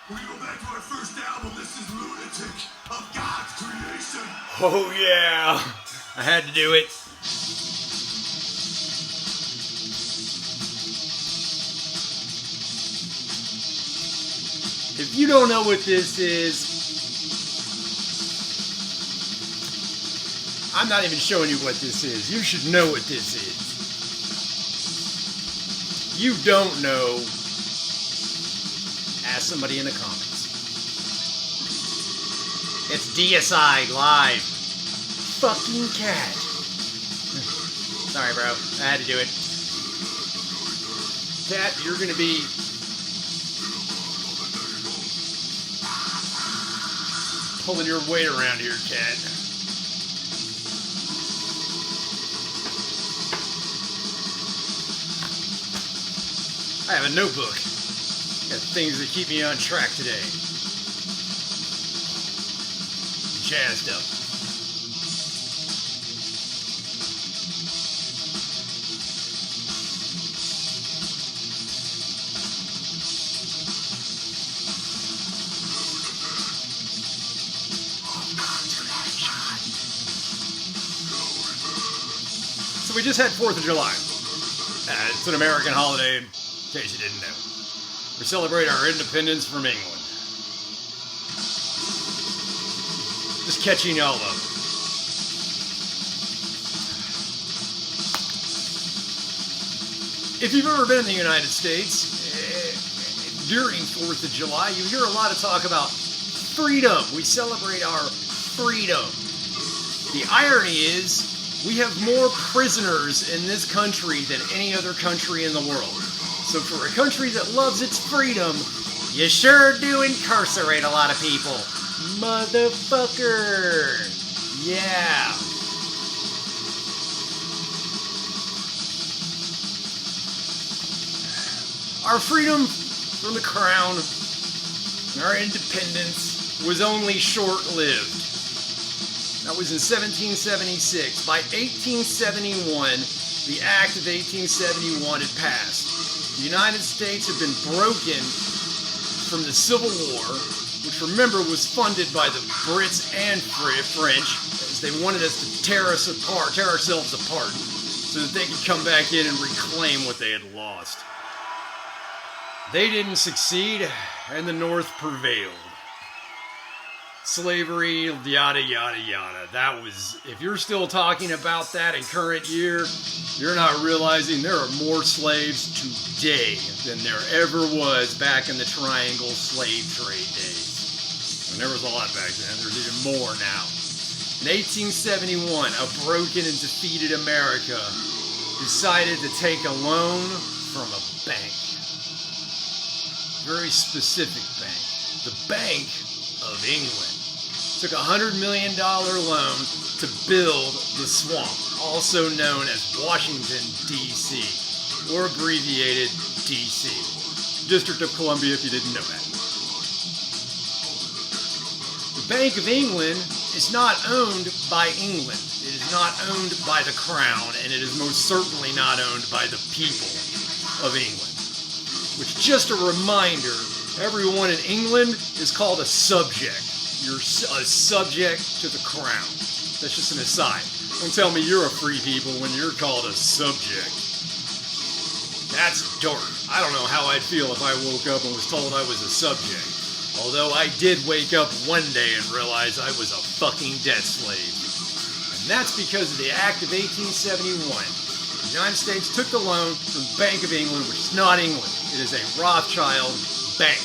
We go back to our first album. This is Lunatic of God's Creation. Oh yeah, I had to do it. If you don't know what this is, I'm not even showing you what this is. You should know what this is. You don't know, ask somebody in the comments. It's DSI live. Fucking cat. Sorry, bro. I had to do it. Cat, you're gonna be pulling your weight around here, cat. I have a notebook. Got things that keep me on track today. Jazzed up. So we just had 4th of July. It's an American holiday, in case you didn't know. We celebrate our independence from England. Just catching y'all up. If you've ever been in the United States, during 4th of July, you hear a lot of talk about freedom. We celebrate our freedom. The irony is, we have more prisoners in this country than any other country in the world. So for a country that loves its freedom, you sure do incarcerate a lot of people. Motherfucker! Yeah! Our freedom from the crown and our independence was only short-lived. That was in 1776. By 1871, the Act of 1871 had passed. The United States had been broken from the Civil War, which, remember, was funded by the Brits and French, as they wanted us to tear ourselves apart, so that they could come back in and reclaim what they had lost. They didn't succeed, and the North prevailed. Slavery, yada, yada, yada. That was, if you're still talking about that in current year, you're not realizing there are more slaves today than there ever was back in the Triangle slave trade days. And there was a lot back then. There's even more now. In 1871, a broken and defeated America decided to take a loan from a bank. Very specific bank. The Bank of England took a $100 million loan to build the swamp, also known as Washington, D.C., or abbreviated D.C. District of Columbia, if you didn't know that. The Bank of England is not owned by England. It is not owned by the Crown, and it is most certainly not owned by the people of England. Which, just a reminder, everyone in England is called a subject. You're a subject to the crown. That's just an aside. Don't tell me you're a free people when you're called a subject. That's dark. I don't know how I'd feel if I woke up and was told I was a subject. Although I did wake up one day and realize I was a fucking debt slave. And that's because of the Act of 1871. The United States took the loan from the Bank of England, which is not England. It is a Rothschild bank.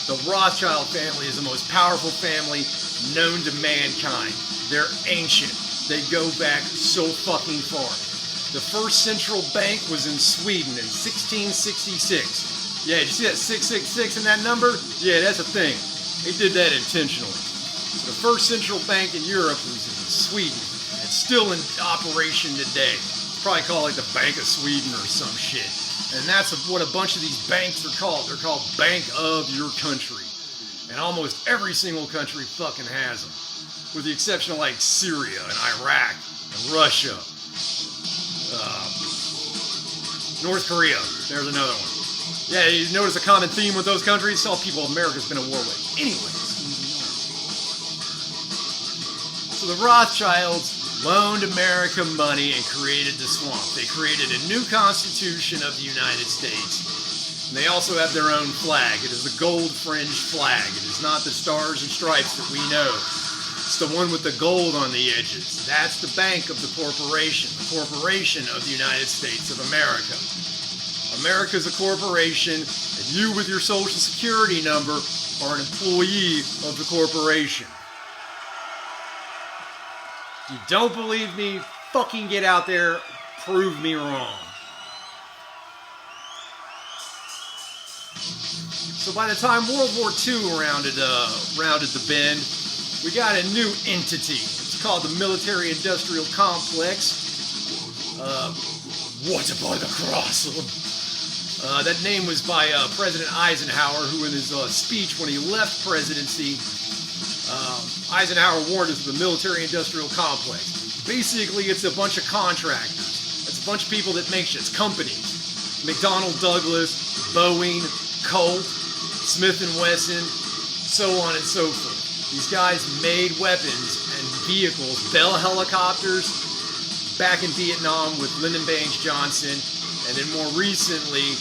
The Rothschild family is the most powerful family known to mankind. They're ancient. They go back so fucking far. The first central bank was in Sweden in 1666. Yeah, did you see that 666 in that number? Yeah, that's a thing. They did that intentionally. So the first central bank in Europe was in Sweden. And it's still in operation today. It's probably called like the Bank of Sweden or some shit. And that's what a bunch of these banks are called. They're called Bank of your country. And almost every single country fucking has them. With the exception of like Syria and Iraq and Russia. North Korea. There's another one. Yeah, you notice a common theme with those countries? All people America's been at war with. Anyways. So the Rothschilds loaned America money and created the swamp. They created a new constitution of the United States. And they also have their own flag. It is the gold-fringed flag. It is not the stars and stripes that we know. It's the one with the gold on the edges. That's the bank of the corporation of the United States of America. America's a corporation, and you with your social security number are an employee of the corporation. If you don't believe me, fucking get out there, prove me wrong. So by the time World War II rounded the bend, we got a new entity. It's called the military-industrial complex. What about the cross? That name was by President Eisenhower, who in his speech when he left presidency, Eisenhower warned us of the military-industrial complex. Basically, it's a bunch of contractors. It's a bunch of people that make shit. It's companies. McDonnell Douglas, Boeing, Colt, Smith & Wesson, so on and so forth. These guys made weapons and vehicles, Bell helicopters, back in Vietnam with Lyndon Baines Johnson, and then more recently,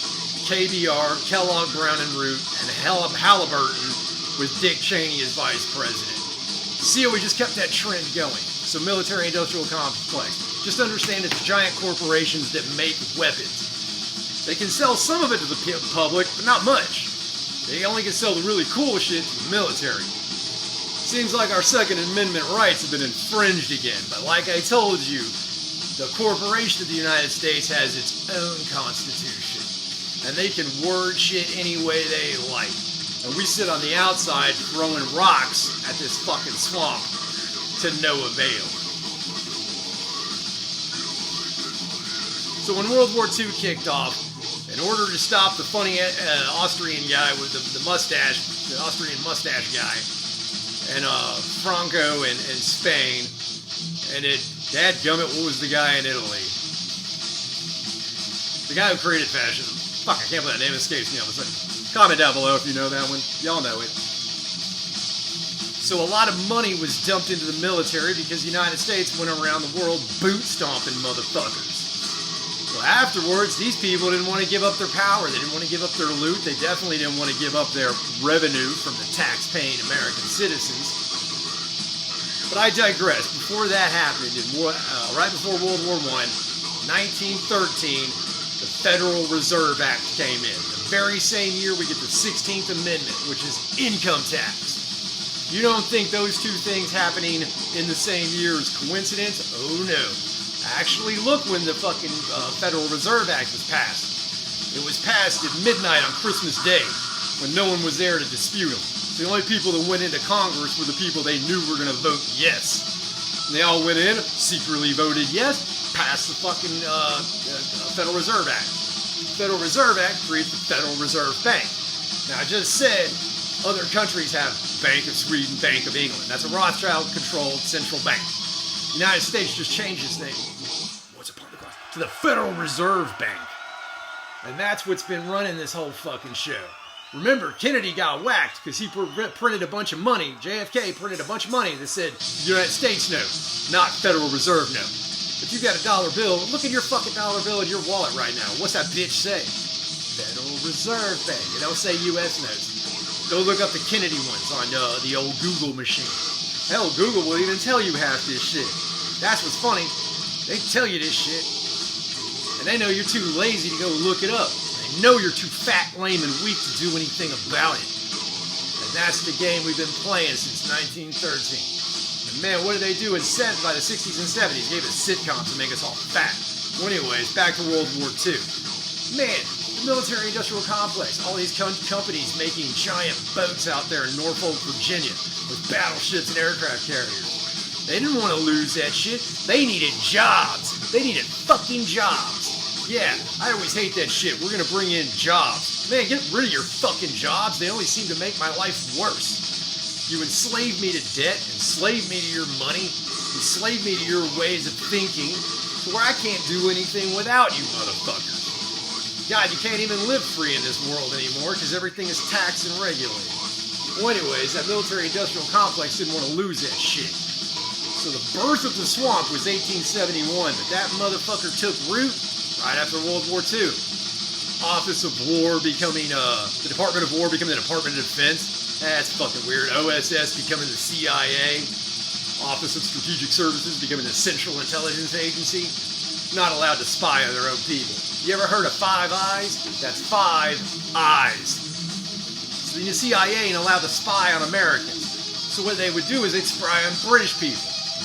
KBR, Kellogg Brown and Root, and Halliburton with Dick Cheney as vice president. See how we just kept that trend going. So military-industrial complex. Just understand it's giant corporations that make weapons. They can sell some of it to the public, but not much. They only can sell the really cool shit to the military. Seems like our Second Amendment rights have been infringed again, but like I told you, the corporation of the United States has its own constitution, and they can word shit any way they like. And we sit on the outside throwing rocks at this fucking swamp to no avail. So when World War II kicked off, in order to stop the funny Austrian guy with the mustache, the Austrian mustache guy, and Franco in Spain, and dadgummit, what was the guy in Italy? The guy who created fascism. Fuck, I can't believe that name escapes me all of a sudden. Comment down below if you know that one. Y'all know it. So a lot of money was dumped into the military because the United States went around the world boot stomping motherfuckers. Well, afterwards, these people didn't want to give up their power. They didn't want to give up their loot. They definitely didn't want to give up their revenue from the tax-paying American citizens. But I digress. Before that happened, right before World War I, 1913, the Federal Reserve Act came in. The very same year we get the 16th Amendment, which is income tax. You don't think those two things happening in the same year is coincidence? Oh no. Actually, look when the fucking Federal Reserve Act was passed. It was passed at midnight on Christmas Day, when no one was there to dispute them. So the only people that went into Congress were the people they knew were going to vote yes. And they all went in, secretly voted yes, passed the fucking Federal Reserve Act. The Federal Reserve Act creates the Federal Reserve Bank. Now, I just said other countries have Bank of Sweden, Bank of England. That's a Rothschild-controlled central bank. The United States just changed its name. What's a public class? To the Federal Reserve Bank. And that's what's been running this whole fucking show. Remember, Kennedy got whacked because he printed a bunch of money. JFK printed a bunch of money that said United States note, not Federal Reserve note. If you got a dollar bill, look at your fucking dollar bill in your wallet right now. What's that bitch say? Federal Reserve Bank. It don't say U.S. notes. Go look up the Kennedy ones on the old Google machine. Hell, Google will even tell you half this shit. That's what's funny. They tell you this shit. And they know you're too lazy to go look it up. They know you're too fat, lame, and weak to do anything about it. And that's the game we've been playing since 1913. And man, what did they do by the 60s and 70s? Gave us sitcoms to make us all fat. Well, anyways, back to World War II. Man, the military-industrial complex. All these companies making giant boats out there in Norfolk, Virginia with battleships and aircraft carriers. They didn't want to lose that shit. They needed jobs. They needed fucking jobs. Yeah, I always hate that shit. We're going to bring in jobs. Man, get rid of your fucking jobs. They only seem to make my life worse. You enslave me to debt, enslave me to your money, enslave me to your ways of thinking, to where I can't do anything without you motherfuckers. God, you can't even live free in this world anymore because everything is taxed and regulated. Well, anyways, that military-industrial complex didn't want to lose that shit. So the birth of the swamp was 1871, but that motherfucker took root right after World War II. Office of War becoming, the Department of War becoming the Department of Defense. That's fucking weird. OSS becoming the CIA. Office of Strategic Services becoming the Central Intelligence Agency. Not allowed to spy on their own people. You ever heard of Five Eyes? That's 5 eyes. So the CIA ain't allowed to spy on Americans. So what they would do is they'd spy on British people.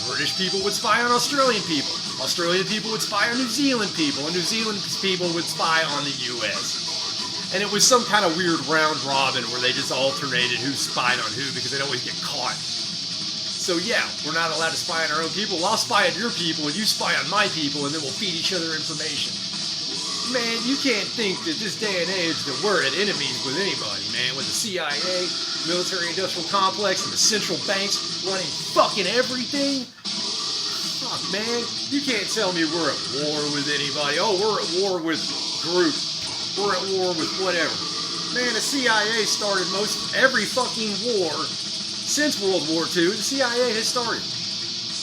British people would spy on Australian people. Australian people would spy on New Zealand people. And New Zealand people would spy on the US. And it was some kind of weird round robin where they just alternated who spied on who because they'd always get caught. So yeah, we're not allowed to spy on our own people. Well, I'll spy on your people and you spy on my people and then we'll feed each other information. Man, you can't think that this day and age that we're at enemies with anybody, man. With the CIA, military-industrial complex, and the central banks running fucking everything. Fuck, man. You can't tell me we're at war with anybody. Oh, we're at war with group. We're at war with whatever. Man, the CIA started every fucking war since World War II. The CIA has started.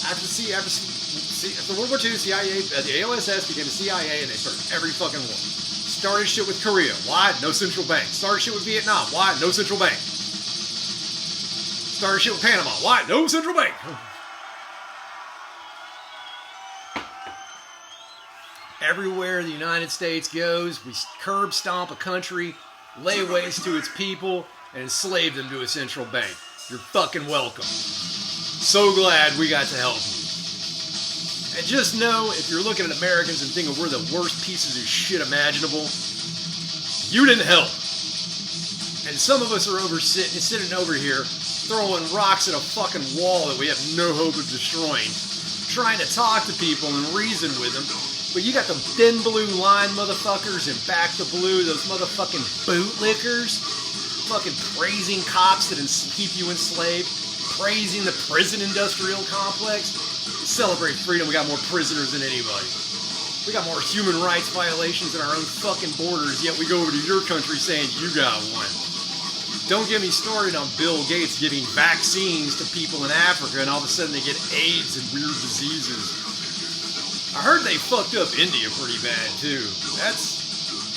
After World War II, the CIA, the AOSS became the CIA, and they started every fucking war. Started shit with Korea. Why? No central bank. Started shit with Vietnam. Why? No central bank. Started shit with Panama. Why? No central bank. Everywhere the United States goes, we curb stomp a country, lay waste to its people, and enslave them to a central bank. You're fucking welcome. So glad we got to help you. And just know, if you're looking at Americans and thinking we're the worst pieces of shit imaginable, you didn't help. And some of us are sitting over here, throwing rocks at a fucking wall that we have no hope of destroying, trying to talk to people and reason with them. But you got them thin blue line motherfuckers and back the blue, those motherfucking bootlickers, fucking praising cops that keep you enslaved, praising the prison industrial complex. Celebrate freedom, we got more prisoners than anybody. We got more human rights violations in our own fucking borders, yet we go over to your country saying you got one. Don't get me started on Bill Gates giving vaccines to people in Africa and all of a sudden they get AIDS and weird diseases. I heard they fucked up India pretty bad too.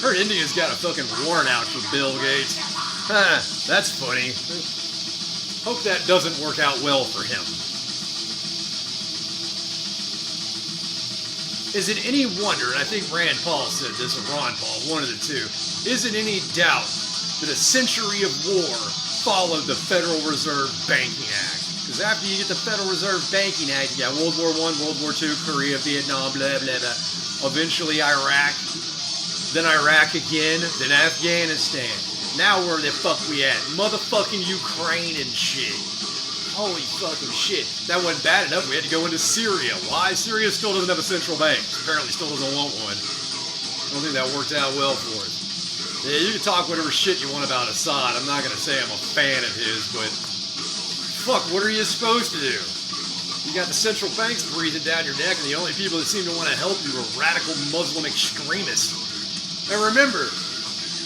Heard India's got a fucking warrant out for Bill Gates. That's funny. Hope that doesn't work out well for him. Is it any wonder, and I think Rand Paul said this, or Ron Paul, one of the two, is it any doubt that a century of war followed the Federal Reserve Banking Act? Because after you get the Federal Reserve Banking Act, you got World War I, World War II, Korea, Vietnam, blah, blah, blah. Eventually Iraq, then Iraq again, then Afghanistan. Now where the fuck we at? Motherfucking Ukraine and shit. Holy fucking shit. That wasn't bad enough. We had to go into Syria. Why? Syria still doesn't have a central bank. Apparently still doesn't want one. I don't think that worked out well for us. Yeah, you can talk whatever shit you want about Assad. I'm not going to say I'm a fan of his, but fuck, what are you supposed to do? You got the central banks breathing down your neck, and the only people that seem to want to help you are radical Muslim extremists. And remember,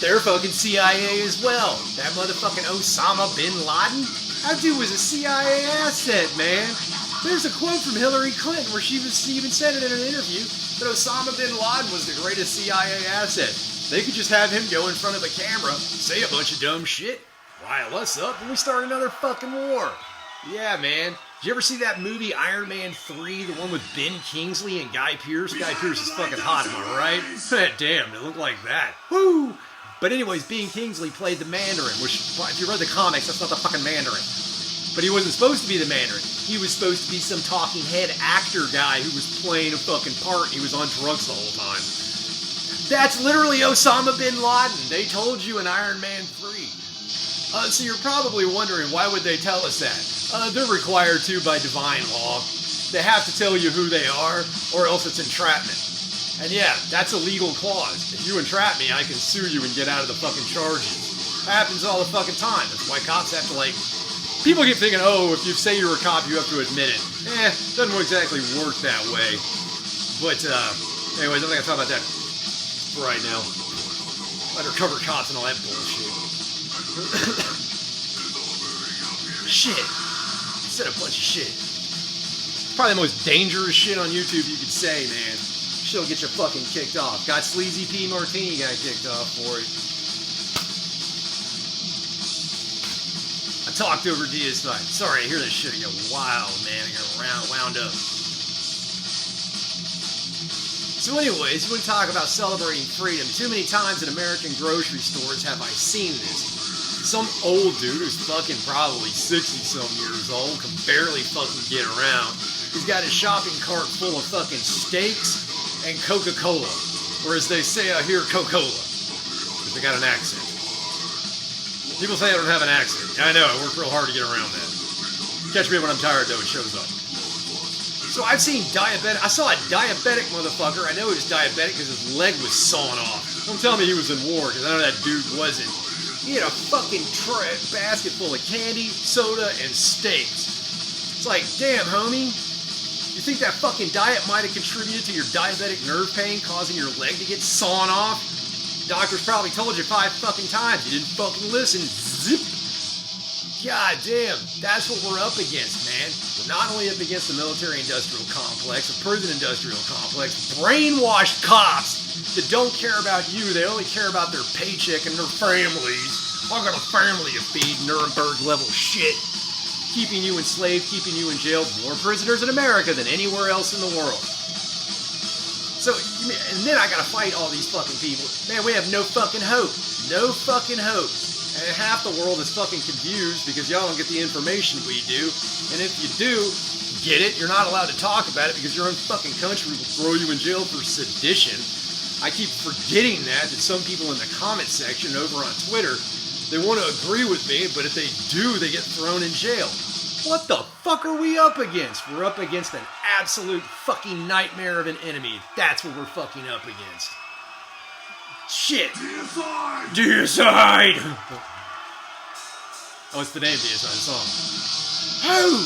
they're fucking CIA as well. That motherfucking Osama bin Laden? That dude was a CIA asset, man. There's a quote from Hillary Clinton where she even said it in an interview that Osama bin Laden was the greatest CIA asset. They could just have him go in front of a camera, say a bunch of dumb shit, rile us up, and we start another fucking war. Yeah, man. Did you ever see that movie Iron Man 3, the one with Ben Kingsley and Guy Pearce? Guy Pearce is fucking hot, am I right? Damn, it looked like that. Woo! But anyways, Ben Kingsley played the Mandarin, which, if you read the comics, that's not the fucking Mandarin. But he wasn't supposed to be the Mandarin. He was supposed to be some talking head actor guy who was playing a fucking part. He was on drugs the whole time. That's literally Osama bin Laden. They told you in Iron Man 3. So you're probably wondering, why would they tell us that? They're required to by divine law. They have to tell you who they are, or else it's entrapment. And yeah, that's a legal clause. If you entrap me, I can sue you and get out of the fucking charges. Happens all the fucking time. That's why cops have to, people keep thinking, oh, if you say you're a cop, you have to admit it. Doesn't exactly work that way. But, anyways, I think I'll talk about that right now. undercover cops and all that bullshit. Shit. I said a bunch of shit. Probably the most dangerous shit on YouTube you could say, man. Shit'll get you fucking kicked off. Got Sleazy P. Martini got kicked off for it. I talked over DS5. Sorry, I hear this shit get wild, man. I get wound up. So anyways, we talk about celebrating freedom. Too many times in American grocery stores have I seen this. Some old dude who's fucking probably 60-some years old can barely fucking get around. He's got his shopping cart full of fucking steaks and Coca-Cola. Or as they say out here, Coca-Cola. Because they got an accent. People say I don't have an accent. I know, I work real hard to get around that. Catch me when I'm tired though, it shows up. So I've seen diabetic. I saw a diabetic motherfucker. I know he was diabetic because his leg was sawn off. Don't tell me he was in war, because I know that dude wasn't. He had a fucking basket full of candy, soda, and steaks. It's like, damn, homie. You think that fucking diet might have contributed to your diabetic nerve pain, causing your leg to get sawn off? Doctors probably told you 5 fucking times. You didn't fucking listen. Zip. God damn, that's what we're up against, man. We're not only up against the military-industrial complex, the prison-industrial complex, brainwashed cops that don't care about you. They only care about their paycheck and their families. I got a family to feed, Nuremberg-level shit. Keeping you enslaved, keeping you in jail. More prisoners in America than anywhere else in the world. So, and then I gotta fight all these fucking people. Man, we have no fucking hope. No fucking hope. And half the world is fucking confused because y'all don't get the information we do. And if you do get it, you're not allowed to talk about it because your own fucking country will throw you in jail for sedition. I keep forgetting that some people in the comment section over on Twitter, they want to agree with me, but if they do, they get thrown in jail. What the fuck are we up against? We're up against an absolute fucking nightmare of an enemy. That's what we're fucking up against. Shit. Decide! Decide! Oh, it's the name of the song. Oh!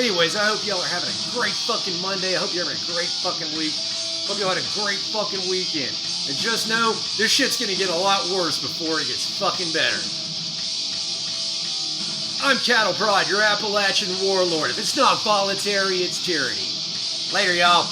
Anyways, I hope y'all are having a great fucking Monday. I hope you're having a great fucking week. Hope y'all had a great fucking weekend. And just know, this shit's gonna get a lot worse before it gets fucking better. I'm Cattle Prod, your Appalachian warlord. If it's not voluntary, it's tyranny. Later, y'all.